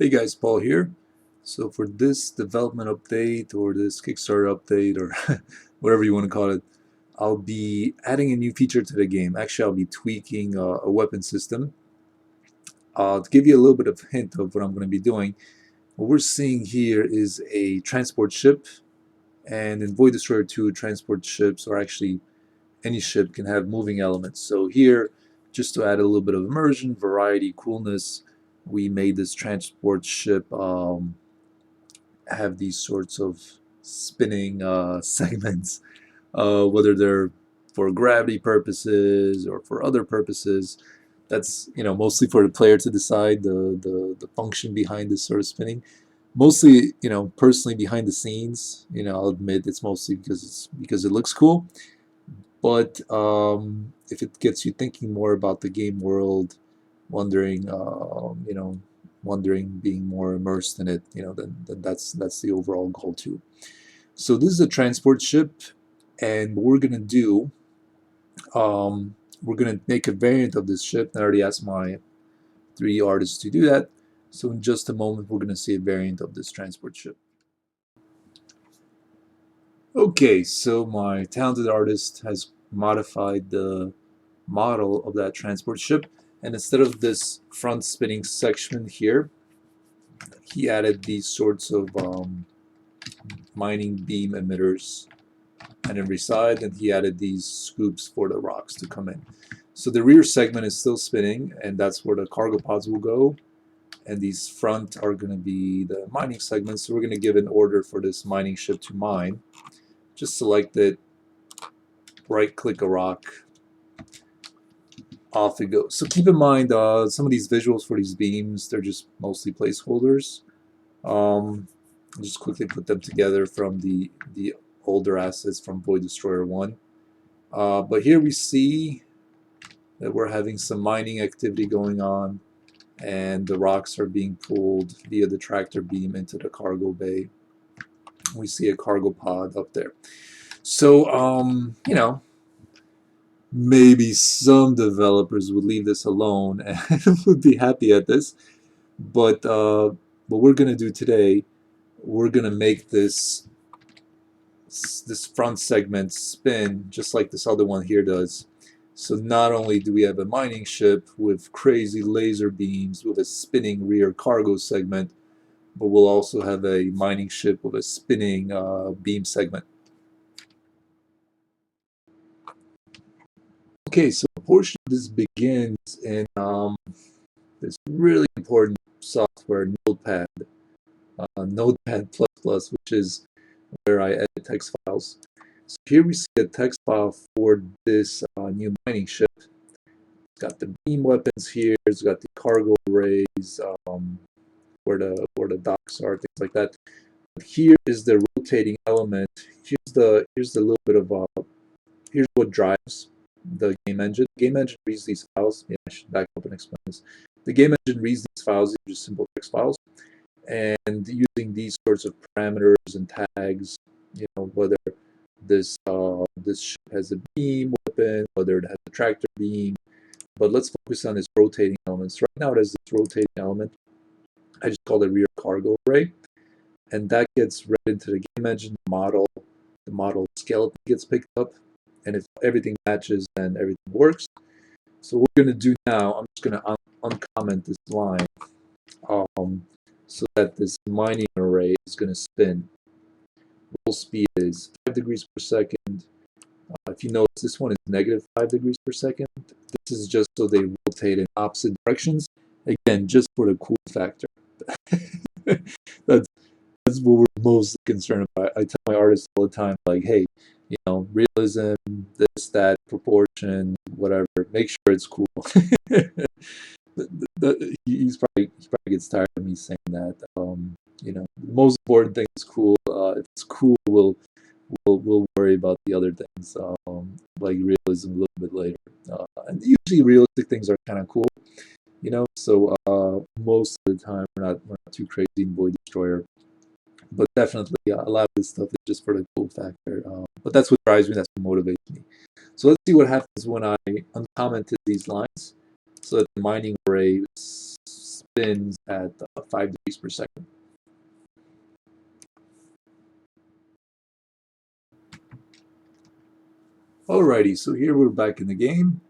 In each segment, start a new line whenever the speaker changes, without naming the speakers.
Hey guys, Paul here. So for this development update or this Kickstarter update or whatever you want to call it, I'll be adding a new feature to the game. Actually, I'll be tweaking a weapon system. To give you a little bit of hint of what I'm going to be doing, what we're seeing here is a transport ship, and in Void Destroyer 2, transport ships, or actually any ship, can have moving elements. So here, just to add a little bit of immersion, variety, coolness, we made this transport ship have these sorts of spinning segments, whether they're for gravity purposes or for other purposes. That's mostly for the player to decide the function behind this sort of spinning. Mostly, personally behind the scenes, I'll admit it's mostly because it looks cool. But if it gets you thinking more about the game world, wondering, wondering, being more immersed in it, then that's the overall goal too. So this is a transport ship, and what we're gonna do, we're gonna make a variant of this ship. I already asked my 3D artists to do that. So in just a moment, we're gonna see a variant of this transport ship. Okay, so my talented artist has modified the model of that transport ship, and instead of this front spinning section here, he added these sorts of mining beam emitters on every side, and he added these scoops for the rocks to come in. So the rear segment is still spinning, and that's where the cargo pods will go, and these front are going to be the mining segments. So we're going to give an order for this mining ship to mine. Just select it, right click a rock, off it goes. So keep in mind, some of these visuals for these beams, they're just mostly placeholders. I'll just quickly put them together from the older assets from Void Destroyer 1. But here we see that we're having some mining activity going on, and the rocks are being pulled via the tractor beam into the cargo bay. We see a cargo pod up there. So, maybe some developers would leave this alone and would be happy at this. But what we're going to do today, we're going to make this front segment spin just like this other one here does. So not only do we have a mining ship with crazy laser beams with a spinning rear cargo segment, but we'll also have a mining ship with a spinning beam segment. Okay, so a portion of this begins in this really important software, Notepad, Notepad++, which is where I edit text files. So here we see a text file for this new mining ship. It's got the beam weapons here. It's got the cargo arrays, where the docks are, things like that. But here is the rotating element. Here's the little bit of here's what drives the game engine. The game engine reads these files. Yeah, I should back up and explain this. The game engine reads these files. These are just simple text files, and using these sorts of parameters and tags, whether this ship has a beam weapon, whether it has a tractor beam. But let's focus on its rotating elements. Right now it has this rotating element. I just call it rear cargo array, and that gets read into the game engine model. The model skeleton gets picked up, and if everything matches, then everything works. So what we're going to do now, I'm just going to uncomment this line, so that this mining array is going to spin. Roll speed is 5 degrees per second. If you notice, this one is negative 5 degrees per second. This is just so they rotate in opposite directions. Again, just for the cool factor. that's that's what we're most concerned about. I tell my artists all the time, like, hey, realism, this, that, proportion, whatever. Make sure it's cool. He probably gets tired of me saying that. The most important thing is cool. If it's cool, we'll worry about the other things, like realism a little bit later. And usually, realistic things are kind of cool, So most of the time, we're not too crazy in Void Destroyer, but definitely a lot of this stuff is just for the cool factor. But that's what drives me. That's what motivates me. So let's see what happens when I uncommented these lines, so that the mining array spins spins at 5 degrees per second. Alrighty, so here we're back in the game,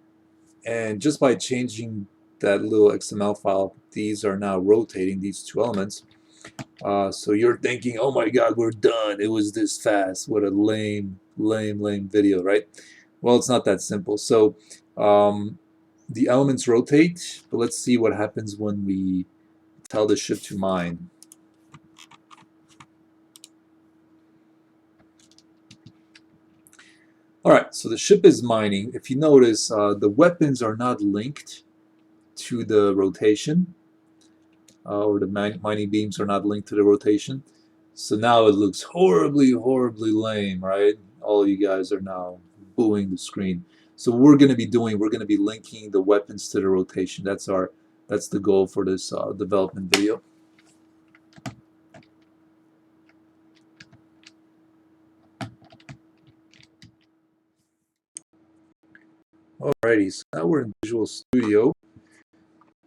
and just by changing that little XML file, these are now rotating, these two elements. So you're thinking, oh my god, we're done, it was this fast, what a lame video, right? Well, it's not that simple. So the elements rotate, but let's see what happens when we tell the ship to mine. Alright, so the ship is mining. If you notice, the weapons are not linked to the rotation, or the mining beams are not linked to the rotation. So now it looks horribly lame, right? All you guys are now booing the screen. So what we're going to be doing, we're going to be linking the weapons to the rotation. That's the goal for this development video. Alrighty, so now we're in Visual Studio.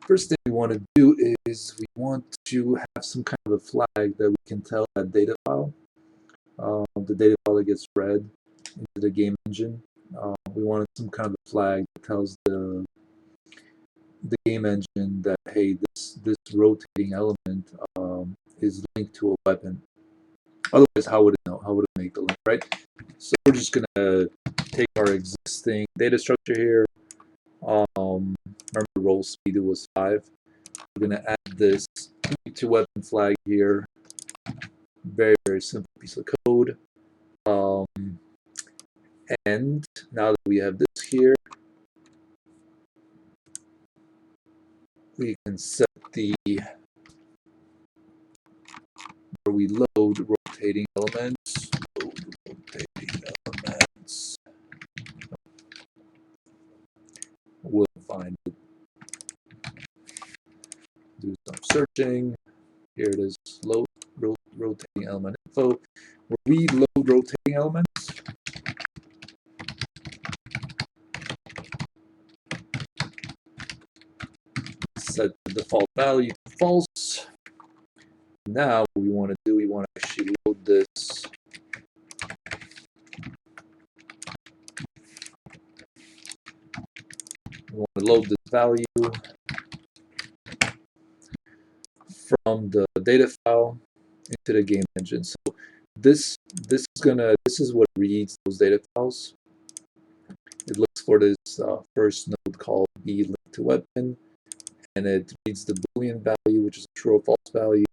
First thing we want to do is we want to have some kind of a flag that we can tell that data file. The data file that gets read into the game engine. We want some kind of a flag that tells the game engine that, hey, this rotating element is linked to a weapon. Otherwise, how would it know? How would it make the link, right? So we're just going to take our existing data structure here. Remember, roll speed was 5. We're going to add this to weapon flag here. Very simple piece of code. And now that we have this here, we can set the where we load rotating elements. Load rotating elements. We'll find it. Do some searching. Here it is. Load rotating element info. Where we load rotating elements. Set the default value to false. Now what we want to do, we want to actually load this. We want to load this value from the data file into the game engine. So this is what reads those data files. It looks for this first node called be linked to weapon, and it reads the Boolean value, which is a true or false value,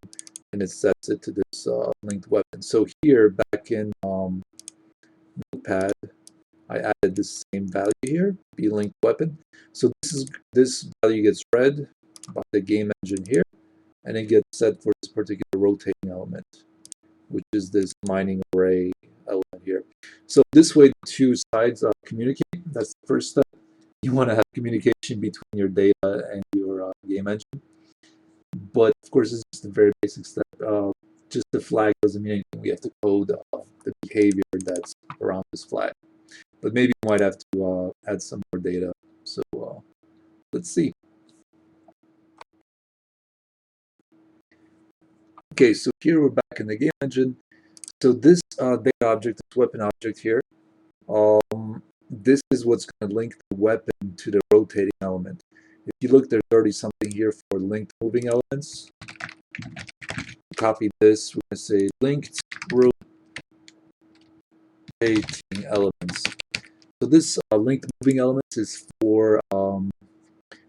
and it sets it to this linked weapon. So here, back in Notepad, I added the same value here, be linked weapon. So this value gets read by the game engine here, and it gets set for this particular rotating element, which is this mining array element here. So this way, the two sides communicate. That's the first step. You want to have communication between your data and your game engine. But of course, this is the very basic step. Just the flag doesn't mean anything. We have to code the behavior that's around this flag. But maybe we might have to add some more data. So let's see. Okay, so here we're back in the game engine. So this data object, this weapon object here, this is what's going to link the weapon to the rotating element. If you look, there's already something here for linked moving elements. Copy this. We're going to say linked rotating elements. So this linked moving elements is for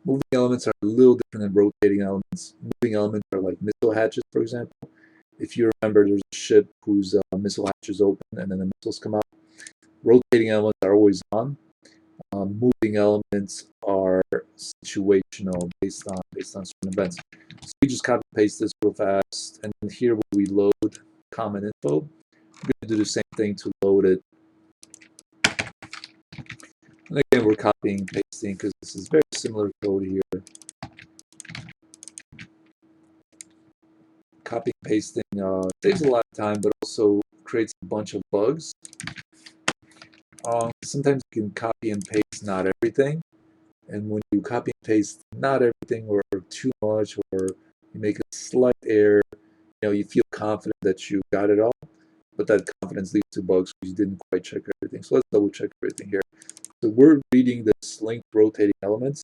moving elements are a little different than rotating elements. Moving elements are like missile hatches, for example. If you remember, there's a ship whose missile hatch is open and then the missiles come out. Rotating elements are always on. Moving elements are situational based on certain events. So we just copy paste this real fast, and then here where we load common info, we're going to do the same thing to load it. And again, we're copying and pasting because this is very similar code here. Copying and pasting saves a lot of time, but also creates a bunch of bugs. Sometimes you can copy and paste not everything, and when you copy and paste not everything or too much or You make a slight error, you feel confident that you got it all, but that confidence leads to bugs because you didn't quite check everything. So let's double check everything here. So we're reading this linked rotating elements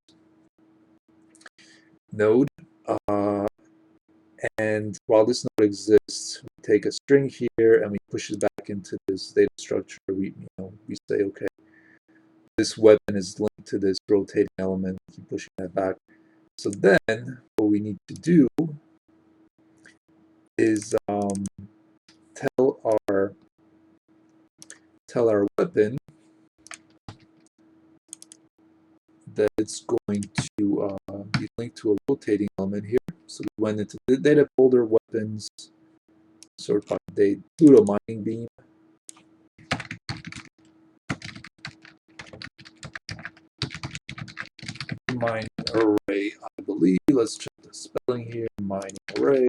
node. And while this node exists, we take a string here and we push it back into this data structure. We say, okay, this weapon is linked to this rotating element. Keep pushing that back. So then what we need to do is tell our weapon that it's going to be linked to a rotating element here. So we went into the data folder, weapons, sort by date, pseudo mining beam. Mining array, I believe. Let's check the spelling here. Mining array.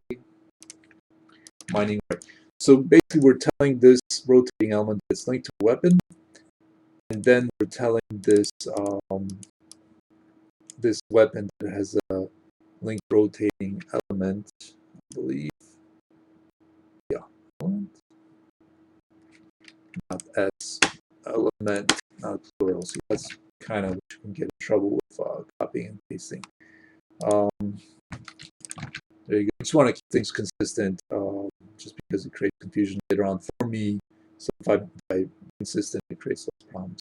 Mining array. So basically, we're telling this rotating element that's linked to a weapon, and then we're telling this this weapon that has a linked rotating element, I believe. Yeah, not S, element, not plural. So that's kind of what you can get in trouble with copying and pasting. There you go. I just want to keep things consistent, just because it creates confusion later on for me. So if I'm consistent, it creates less problems.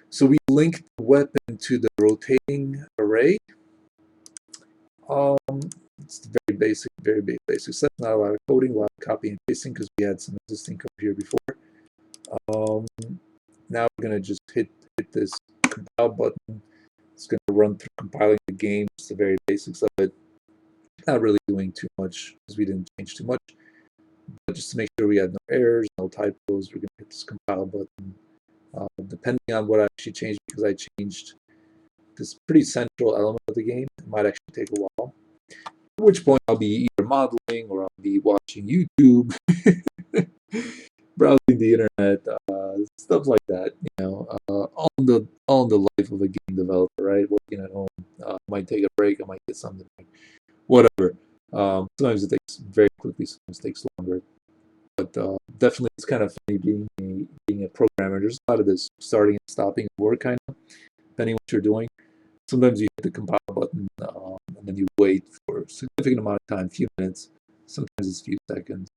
So we link the weapon to the rotating array. It's very basic, very basic stuff. Not a lot of coding, a lot of copying and pasting because we had some existing code here before. Now we're going to just hit this compile button. It's going to run through compiling the game, just the very basics of it. Not really doing too much because we didn't change too much. But just to make sure we had no errors, no typos, we're going to hit this compile button. Depending on what I actually changed, because I changed this pretty central element of the game, it might actually take a while. At which point I'll be either modeling or I'll be watching YouTube, browsing the internet, stuff like that. On the life of a game developer, right? Working at home, might take a break, I might get something, whatever. Sometimes it takes very quickly, sometimes it takes longer. But definitely, it's kind of funny being a programmer. There's a lot of this starting and stopping work, kind of, depending on what you're doing. Sometimes you hit the compile button, and then you wait for a significant amount of time, a few minutes. Sometimes it's a few seconds.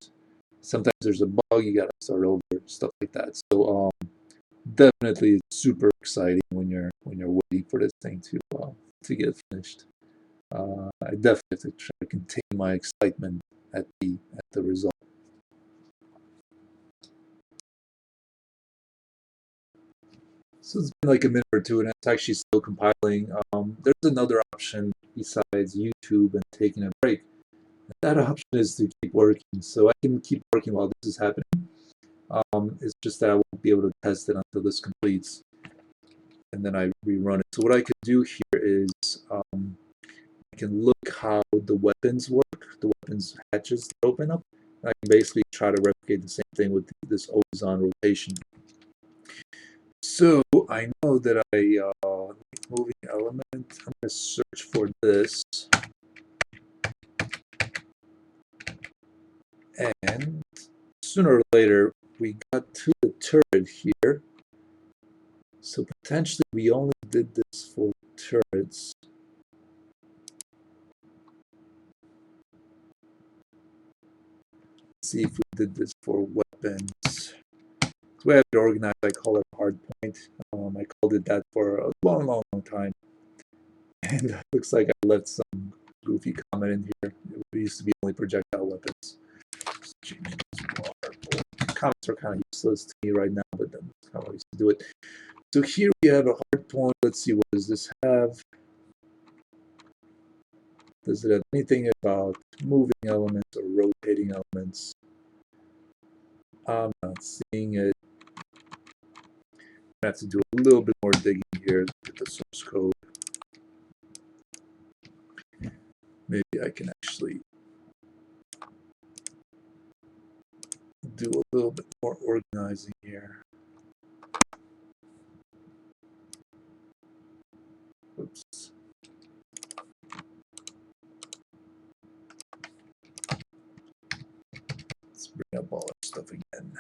Sometimes there's a bug, you gotta start over, stuff like that. So definitely, it's super exciting when you're waiting for this thing to get finished. I definitely have to try to contain my excitement at the result. So it's been like a minute or two, and it's actually still compiling. There's another option besides YouTube and taking a break. That option is to keep working, so I can keep working while this is happening. It's just that I won't be able to test it until this completes, and then I rerun it. So what I could do here is I can look how the weapons work, the weapons hatches that open up. I can basically try to replicate the same thing with this always on rotation. So I know that moving element, I'm going to search for this. And sooner or later, we got to the turret here. So potentially we only did this for turrets. Let's see if we did this for weapons. The way I have it organized, I call it hard point. I called it that for a long time. And it looks like I left some goofy comment in here. It used to be only projectile weapons. Comments are kind of useless to me right now, but that's how I used to do it. So here we have a hard point. Let's see, what does this have? Does it have anything about moving elements or rotating elements? I'm not seeing it. I have to do a little bit more digging here with the source code. Maybe I can actually do a little bit more organizing here. Oops. Let's bring up all our stuff again.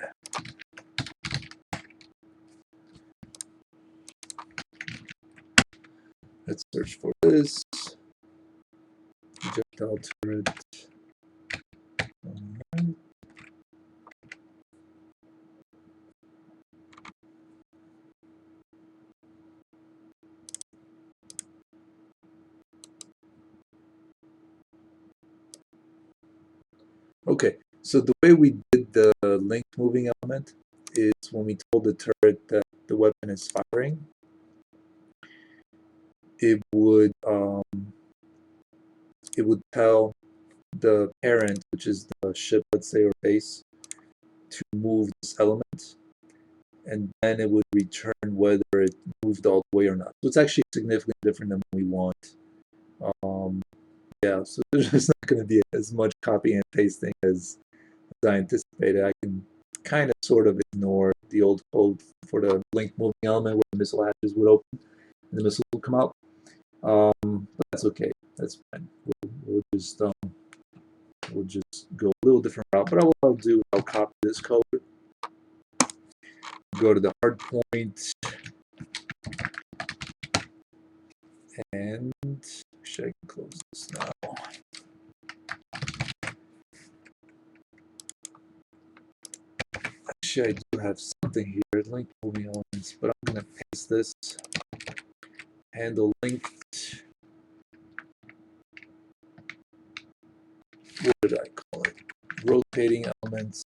Let's search for this. Projectile turret. Right. Okay, so the way we did the linked moving element is when we told the turret that the weapon is firing, it would tell the parent, which is the ship, let's say, or base, to move this element, and then it would return whether it moved all the way or not. So it's actually significantly different than what we want. Yeah, so there's just not going to be as much copy and pasting as I anticipated. I can kind of sort of ignore the old code for the link moving element where the missile hatches would open and the missile will come out. But that's okay. That's fine. We'll just go a little different route. But what I'll do, I'll copy this code, go to the hard point, and actually I can close this now. Actually, I do have something here, link moving elements, but I'm going to paste this. Handle linked. What did I call it? Rotating elements.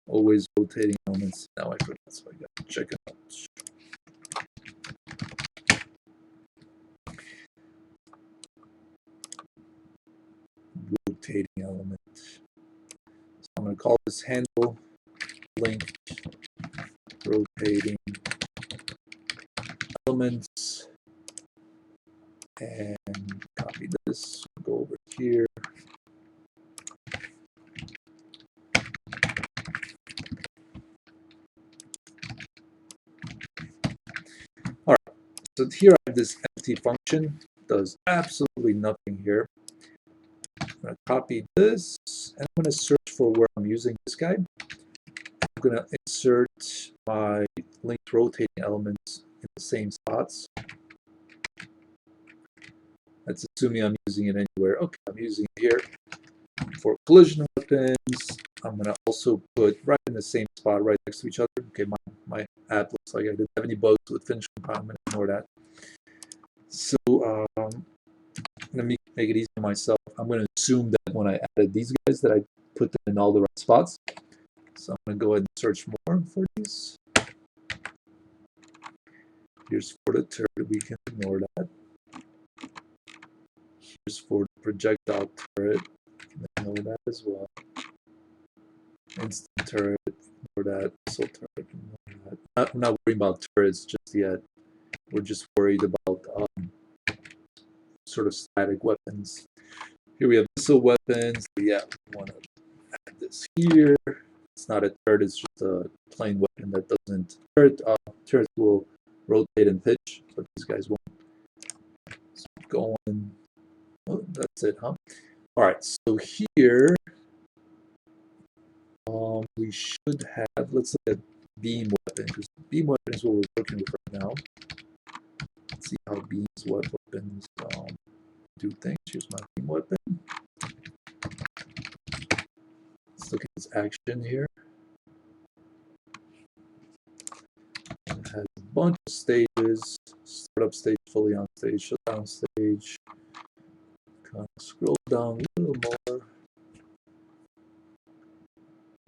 Always rotating elements. Now I forgot, so I got to check it out. Rotating element. So I'm going to call this handle linked rotating elements, and copy this. Go over here. All right. So here I have this empty function. Does absolutely nothing here. I'm going to copy this, and I'm going to search for where I'm using this guy. I'm going to insert my linked rotating elements in the same spots. That's assuming I'm using it anywhere. Okay, I'm using it here. For collision weapons, I'm going to also put right in the same spot, right next to each other. Okay, my app looks like I didn't have any bugs with finish compile. I'm going to ignore that. So let me make it easy for myself. I'm going to assume that when I added these guys that I put them in all the right spots. So I'm going to go ahead and search more for these. Here's for the turret. We can ignore that. Here's for the projectile turret. Ignore that as well. Instant turret. Ignore that. Missile turret. Ignore that. I'm not worried about turrets just yet. We're just worried about sort of static weapons. Here we have missile weapons. Yeah, we want to add this here. It's not a turret, it's just a plain weapon that doesn't turret. Turrets will rotate and pitch, but these guys won't. So going. Oh, that's it, huh? All right, so here we should have, let's look at beam weapon, because beam weapon is what we're working with right now. Let's see how beams weapons do things. Here's my beam weapon. Let's look at its action here. It has a bunch of stages. Startup stage, fully on stage, shutdown stage. Kind of scroll down a little more.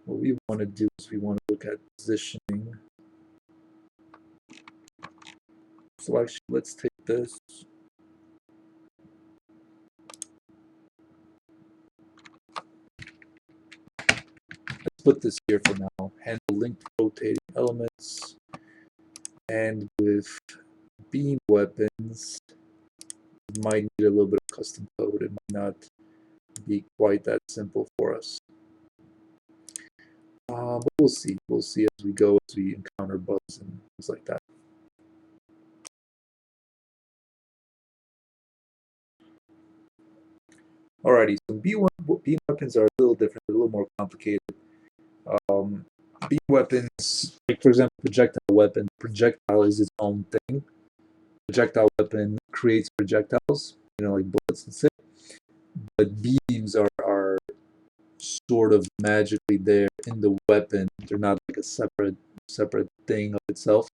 What we want to do is we want to look at positioning. So actually, let's take this. Let's put this here for now. Handle linked rotating elements. And with beam weapons, it might need a little bit of custom code. It might not be quite that simple for us. But we'll see. We'll see as we go, as we encounter bugs and things like that. Alrighty, so beam weapons are a little different, a little more complicated. Beam weapons, like for example, projectile weapon. Projectile is its own thing. Projectile weapon creates projectiles, like bullets and stuff. But beams are sort of magically there in the weapon. They're not like a separate thing of itself.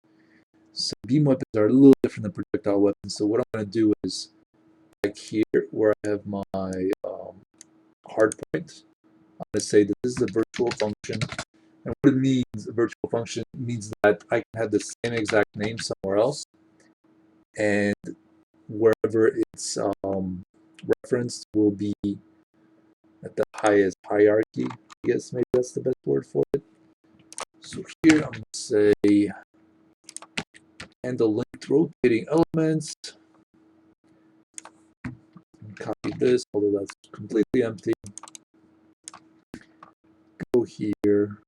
So beam weapons are a little different than projectile weapons. So what I'm going to do is, back here where I have my hard point, I'm going to say that this is a virtual function. And what it means, a virtual function, means that I can have the same exact name somewhere else, and wherever it's referenced will be at the highest hierarchy. I guess maybe that's the best word for it. So here I'm going to say handle linked rotating elements. Copy this, although that's completely empty. Go here.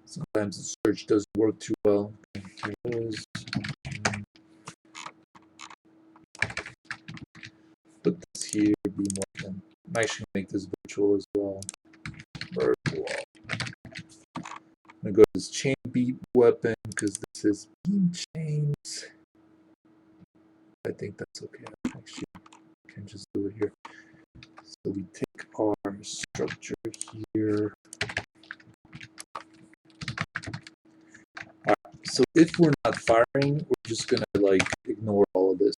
Sometimes the search doesn't work too well. Here it is. Put this here, be more than. I'm actually going to make this virtual as well. Virtual. I'm going to go to this chain beam weapon because this is beam chains. I think that's okay. Actually, I can just do it here. So we take our structure here. So if we're not firing, we're just going to ignore all of this.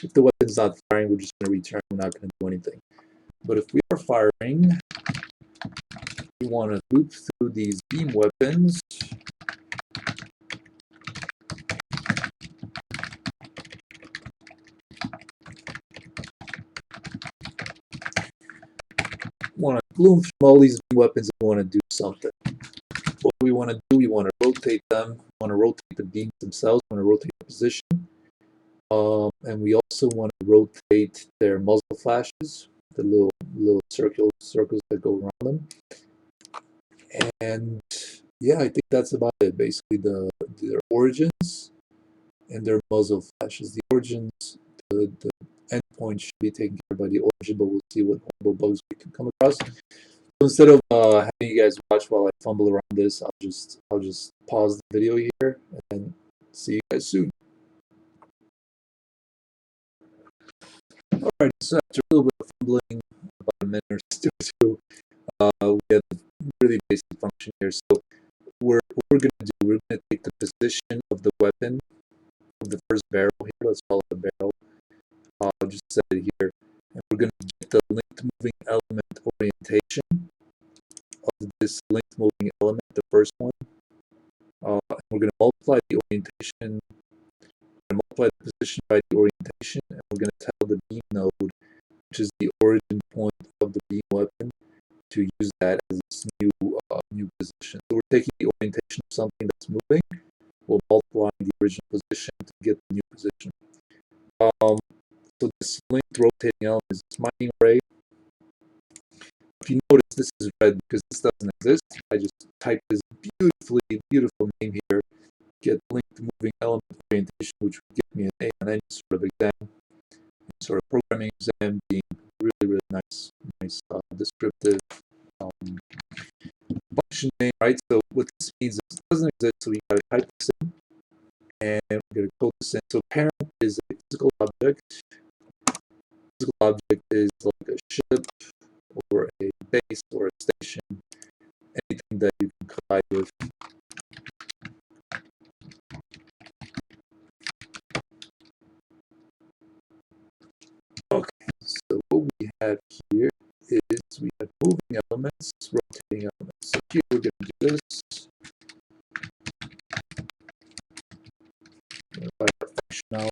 If the weapon's not firing, we're just going to return. We're not going to do anything. But if we are firing, we want to loop through these beam weapons. We want to bloom from all these beam weapons and we want to do something. What we want to do, we want to rotate them. We want to rotate the beams themselves. We want to rotate the position. And we also want to rotate their muzzle flashes, the little circles that go around them. And yeah, I think that's about it. Basically, their origins and their muzzle flashes. The origins, the endpoint should be taken care of by the origin, but we'll see what horrible bugs we can come across. So instead of having you guys watch while I fumble around this, I'll just pause the video here and see you guys soon. Alright, so after a little bit of fumbling, about a minute or two, we have a really basic function here. So what we're going to do, we're going to take the position of the weapon, of the first barrel here, let's call it a barrel. I'll just set it here. And we're going to get the linked moving element orientation of this linked moving element, the first one. And we're going to multiply the orientation, multiply the position by the orientation, and we're going to tell the beam node, which is the origin point of the beam weapon, to use that as its new position. So we're taking the orientation of something that's moving, we're multiplying the original position to get the new position. So this linked rotating element is this mining array. If you notice, this is red because this doesn't exist. I just typed this beautiful name here, get linked moving element orientation, which would give me an A on any sort of exam, any sort of programming exam, being really nice descriptive function name, right? So what this means is it doesn't exist, so we gotta type this in, and we're gonna code this in. So parent is a physical object. Physical object is like a ship or a base or a station, anything that you can collide with. Okay, so what we have here is we have moving elements, rotating elements. So here we're going to do this. By our function out.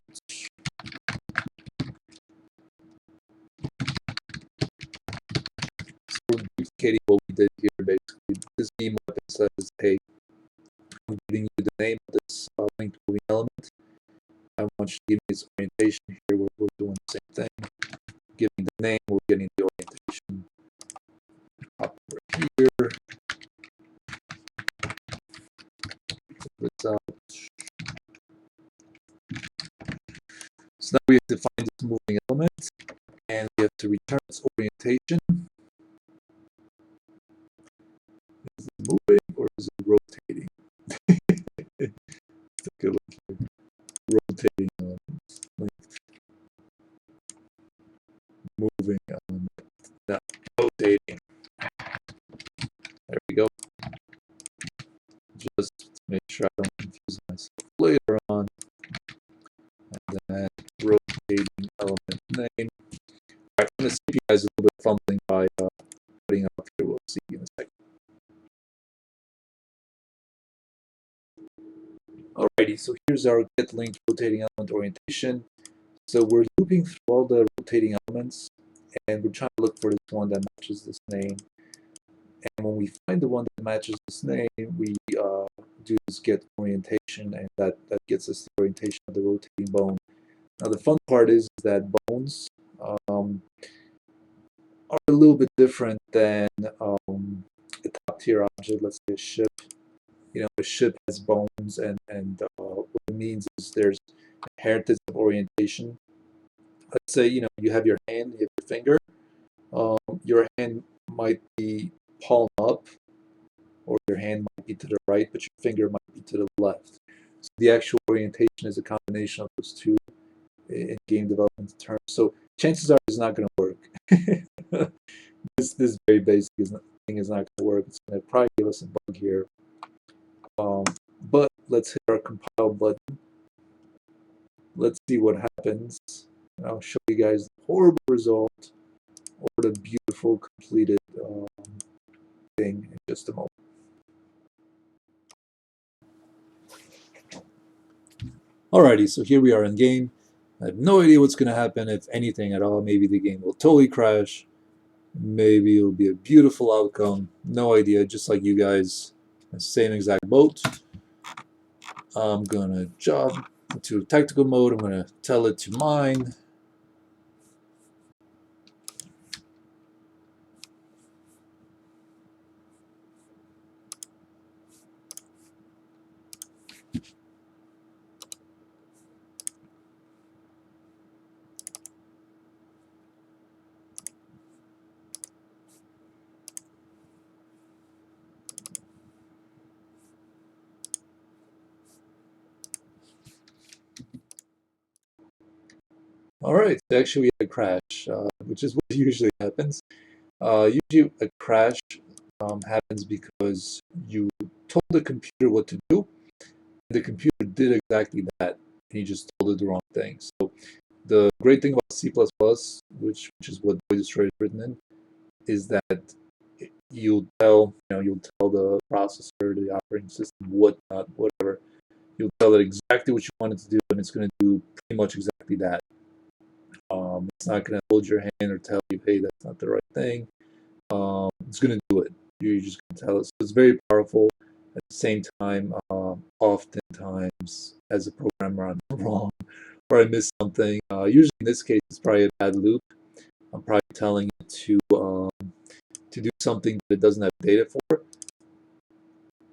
So we're duplicating what we did here basically. This beam weapon says, hey, I'm giving you the name of this linked moving element. I want you to give me its orientation. Here we're doing the same thing. Giving the name, we're getting the orientation. Up over here. now we have to find this moving element, and we have to return its orientation. Is it moving or is it rotating? Take a look here. Rotating element. Moving element. Now, rotating. There we go. Just to make sure I don't confuse myself later on. And then rotating element name. All right, I'm going to save you guys a little bit of fumbling by putting up here. We'll see you in a second. Alrighty, so here's our get linked rotating element orientation. So we're looping through all the rotating elements, and we're trying to look for this one that matches this name. And when we find the one that matches this name, we do this get orientation, and that gets us the orientation of the rotating bone. Now the fun part is that bones are a little bit different than a top tier object, let's say a ship. You know, a ship has bones, and what it means is there's inheritance of orientation. Let's say, you know, you have your hand, you have your finger. Your hand might be palm up, or your hand might be to the right, but your finger might be to the left. So the actual orientation is a combination of those two in game development terms. So chances are it's not going to work. This very basic thing is not going to work. It's going to probably give us a bug here. But let's hit our compile button. Let's see what happens. And I'll show you guys the horrible result or the beautiful completed thing in just a moment. Alrighty, so here we are in game. I have no idea what's going to happen, if anything at all. Maybe the game will totally crash. Maybe it'll be a beautiful outcome. No idea, just like you guys. Same exact boat. I'm going to jump to tactical mode. I'm going to tell it to mine. All right, actually we had a crash, which is what usually happens. Usually a crash happens because you told the computer what to do, and the computer did exactly that, and you just told it the wrong thing. So the great thing about C++, which is what Boy Destroyer is written in, is that you'll tell the processor, the operating system, whatnot, whatever. You'll tell it exactly what you want it to do, and it's going to do pretty much exactly that. It's not going to hold your hand or tell you, hey, that's not the right thing. It's going to do it. You're just going to tell it. So it's very powerful. At the same time, oftentimes, as a programmer, I'm wrong or I miss something. Usually in this case, it's probably a bad loop. I'm probably telling it to do something that it doesn't have data for.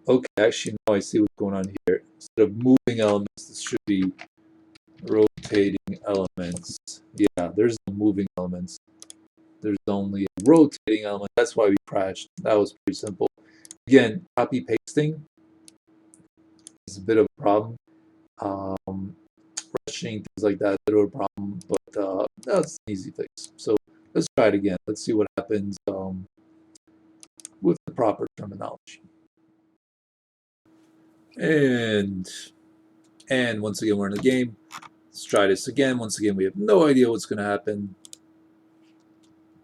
Okay, actually, now I see what's going on here. Instead of moving elements, this should be rotating elements. Yeah, there's no moving elements. There's only a rotating element. That's why we crashed. That was pretty simple. Again, copy pasting is a bit of a problem. Rushing, things like that, a bit of a problem, but that's an easy fix. So let's try it again. Let's see what happens with the proper terminology. And once again, we're in the game. Let's try this again. Once again, we have no idea what's going to happen.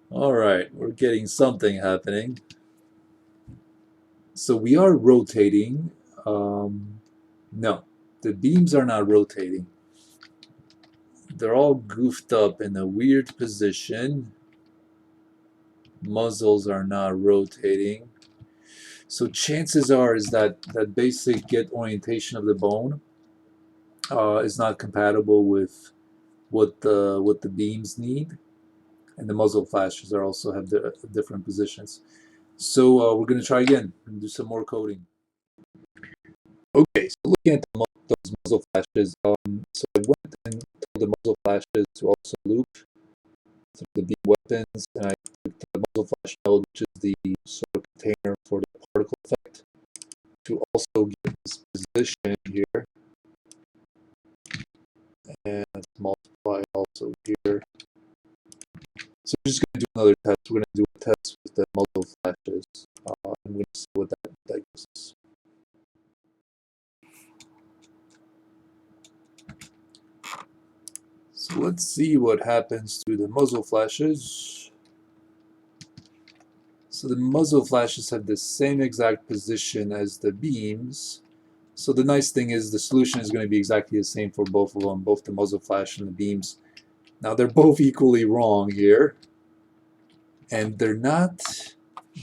All right, we're getting something happening. So we are rotating. No, the beams are not rotating. They're all goofed up in a weird position. Muzzles are not rotating. So chances are is that basic get orientation of the bone is not compatible with what the beams need, and the muzzle flashes are also have different positions. So we're going to try again and do some more coding. Okay, so looking at those muzzle flashes, so I went and told the muzzle flash flashes to also loop through the beam weapons, and I took the muzzle flash node, which is the sort of container for the particle effect, to also get this position here, and multiply also here. So we're just going to do another test. We're going to do a test with the muzzle flashes, and we're going to see what that gives us. So let's see what happens to the muzzle flashes. So the muzzle flashes have the same exact position as the beams. So the nice thing is the solution is going to be exactly the same for both of them, both the muzzle flash and the beams. Now they're both equally wrong here. And they're not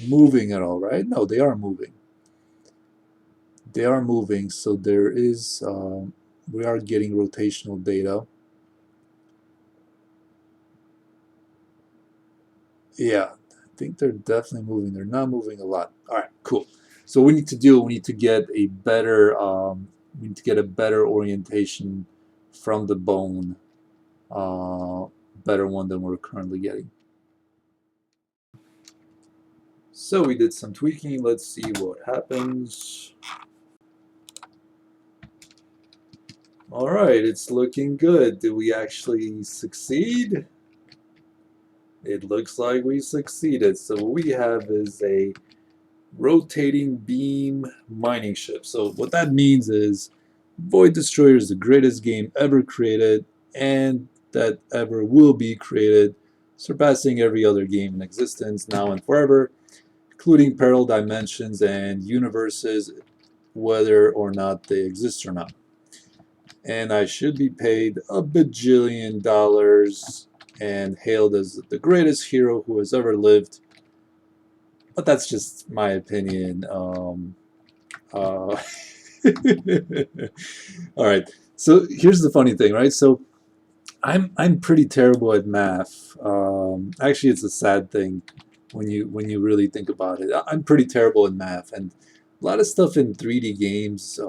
moving at all, right? No, they are moving. They are moving, so there is, we are getting rotational data. Yeah, I think they're definitely moving. They're not moving a lot. All right, cool. So we need to get a better, we need to get a better orientation from the bone, better one than we're currently getting. So we did some tweaking. Let's see what happens. All right, it's looking good. Did we actually succeed? It looks like we succeeded. So what we have is a rotating beam mining ship. So what that means is Void Destroyer is the greatest game ever created and that ever will be created, surpassing every other game in existence now and forever, including parallel dimensions and universes, whether or not they exist or not. And I should be paid $1 bajillion and hailed as the greatest hero who has ever lived. But that's just my opinion. All right. So here's the funny thing, right? So I'm pretty terrible at math. Actually, it's a sad thing when you really think about it. I'm pretty terrible at math, and a lot of stuff in 3D games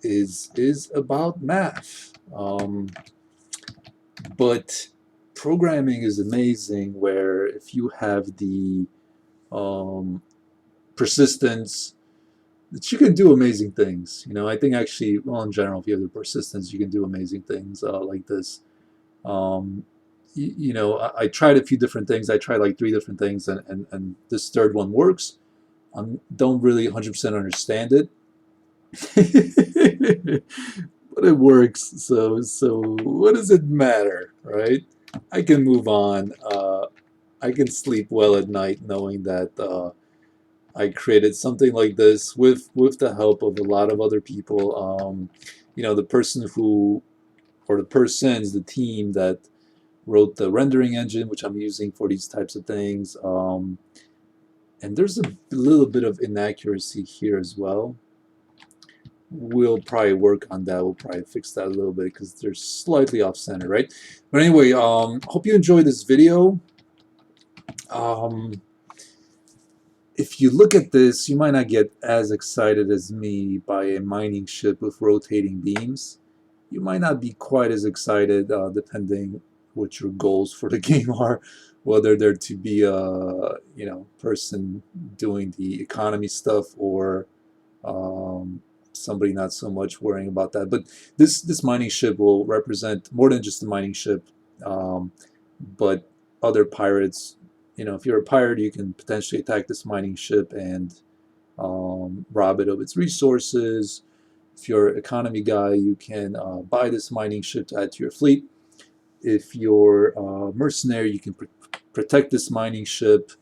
is about math. But programming is amazing, where if you have the persistence, that you can do amazing things. You know, I think actually, well, in general, if you have the persistence, you can do amazing things like this. You know, I tried a few different things. I tried like 3 different things, and this third one works. I don't really 100% understand it. But it works, so what does it matter, right? I can move on. I can sleep well at night knowing that I created something like this with the help of a lot of other people. You know, the person who, or the persons, the team that wrote the rendering engine, which I'm using for these types of things. And there's a little bit of inaccuracy here as well. We'll probably work on that. We'll probably fix that a little bit because they're slightly off center, right? But anyway, hope you enjoyed this video. If you look at this, you might not get as excited as me by a mining ship with rotating beams. You might not be quite as excited, depending what your goals for the game are, whether they're to be a you know, person doing the economy stuff, or somebody not so much worrying about that. But this mining ship will represent more than just the mining ship, but other pirates. You know, if you're a pirate, you can potentially attack this mining ship and rob it of its resources. If you're an economy guy, you can buy this mining ship to add to your fleet. If you're a mercenary, you can protect this mining ship.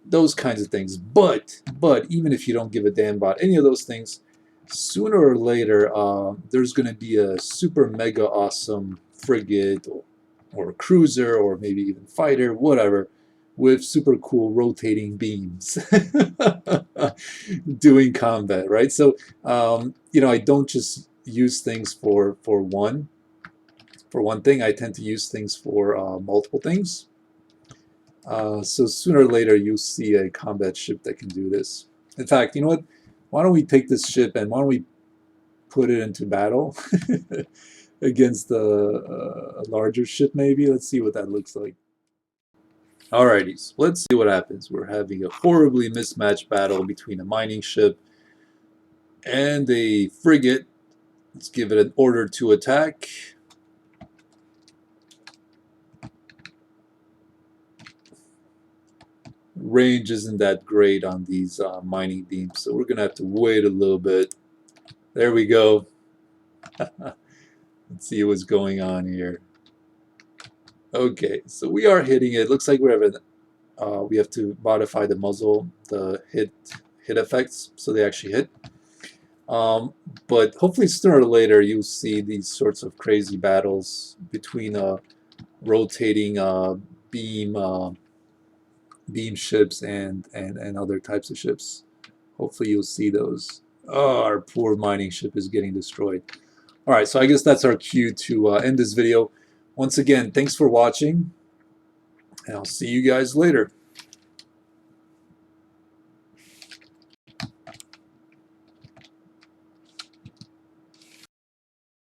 Those kinds of things. But even if you don't give a damn about any of those things, sooner or later, there's going to be a super mega awesome frigate or cruiser, or maybe even fighter, whatever, with super cool rotating beams doing combat, right? So, you know, I don't just use things for one thing. I tend to use things for multiple things. So sooner or later, you'll see a combat ship that can do this. In fact, you know what? Why don't we take this ship and why don't we put it into battle? against a larger ship, maybe. Let's see what that looks like. Alrighty, so let's see what happens. We're having a horribly mismatched battle between a mining ship and a frigate. Let's give it an order to attack. Range isn't that great on these mining beams, so we're going to have to wait a little bit. There we go. Let's see what's going on here. Okay, so we are hitting it. Looks like we have to modify the muzzle, the hit effects, so they actually hit. But hopefully sooner or later you'll see these sorts of crazy battles between rotating beam ships and other types of ships. Hopefully you'll see those. Oh, our poor mining ship is getting destroyed. Alright, so I guess that's our cue to end this video. Once again, thanks for watching, and I'll see you guys later.